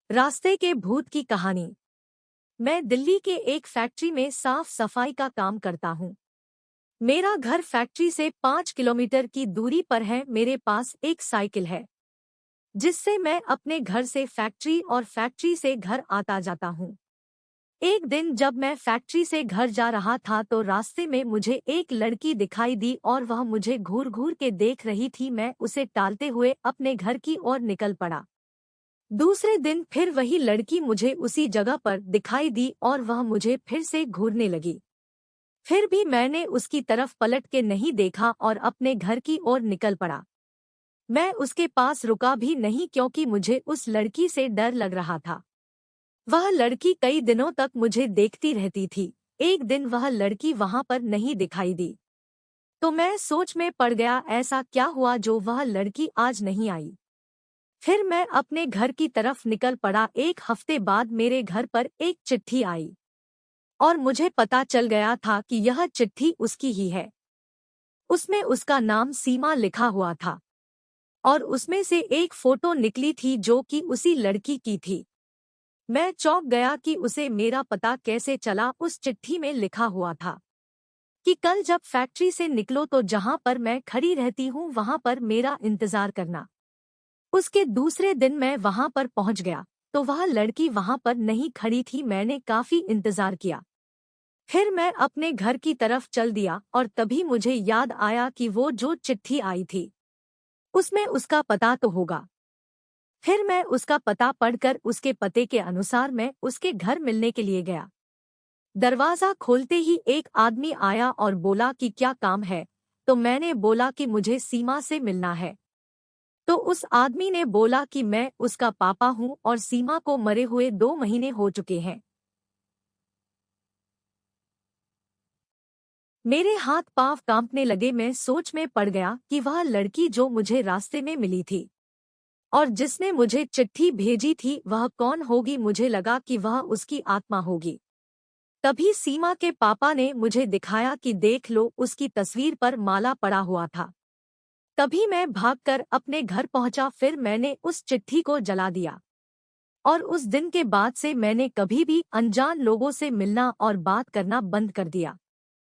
रास्ते के भूत की कहानी। मैं दिल्ली के एक फैक्ट्री में साफ सफाई का काम करता हूँ। मेरा घर फैक्ट्री से 5 किलोमीटर की दूरी पर है। मेरे पास एक साइकिल है जिससे मैं अपने घर से फैक्ट्री और फैक्ट्री से घर आता जाता हूँ। एक दिन जब मैं फैक्ट्री से घर जा रहा था तो रास्ते में मुझे एक लड़की दिखाई दी और वह मुझे घूर घूर के देख रही थी। मैं उसे टालते हुए अपने घर की ओर निकल पड़ा। दूसरे दिन फिर वही लड़की मुझे उसी जगह पर दिखाई दी और वह मुझे फिर से घूरने लगी। फिर भी मैंने उसकी तरफ पलट के नहीं देखा और अपने घर की ओर निकल पड़ा। मैं उसके पास रुका भी नहीं क्योंकि मुझे उस लड़की से डर लग रहा था। वह लड़की कई दिनों तक मुझे देखती रहती थी। एक दिन वह लड़की वहां पर नहीं दिखाई दी तो मैं सोच में पड़ गया, ऐसा क्या हुआ जो वह लड़की आज नहीं आई। फिर मैं अपने घर की तरफ निकल पड़ा। एक हफ्ते बाद मेरे घर पर एक चिट्ठी आई और मुझे पता चल गया था कि यह चिट्ठी उसकी ही है। उसमें उसका नाम सीमा लिखा हुआ था और उसमें से एक फोटो निकली थी जो कि उसी लड़की की थी। मैं चौंक गया कि उसे मेरा पता कैसे चला। उस चिट्ठी में लिखा हुआ था कि कल जब फैक्ट्री से निकलो तो जहां पर मैं खड़ी रहती हूं वहां पर मेरा इंतजार करना। उसके दूसरे दिन मैं वहां पर पहुंच गया तो वह लड़की वहां पर नहीं खड़ी थी। मैंने काफी इंतजार किया। फिर मैं अपने घर की तरफ चल दिया और तभी मुझे याद आया कि वो जो चिट्ठी आई थी उसमें उसका पता तो होगा। फिर मैं उसका पता पढ़कर उसके पते के अनुसार मैं उसके घर मिलने के लिए गया। दरवाजा खोलते ही एक आदमी आया और बोला कि क्या काम है। तो मैंने बोला कि मुझे सीमा से मिलना है। तो उस आदमी ने बोला कि मैं उसका पापा हूं और सीमा को मरे हुए 2 महीने हो चुके हैं। मेरे हाथ पांव कांपने लगे। मैं सोच में पड़ गया कि वह लड़की जो मुझे रास्ते में मिली थी और जिसने मुझे चिट्ठी भेजी थी वह कौन होगी। मुझे लगा कि वह उसकी आत्मा होगी। तभी सीमा के पापा ने मुझे दिखाया कि देख लो, उसकी तस्वीर पर माला पड़ा हुआ था। तभी मैं भागकर अपने घर पहुंचा। फिर मैंने उस चिट्ठी को जला दिया और उस दिन के बाद से मैंने कभी भी अनजान लोगों से मिलना और बात करना बंद कर दिया।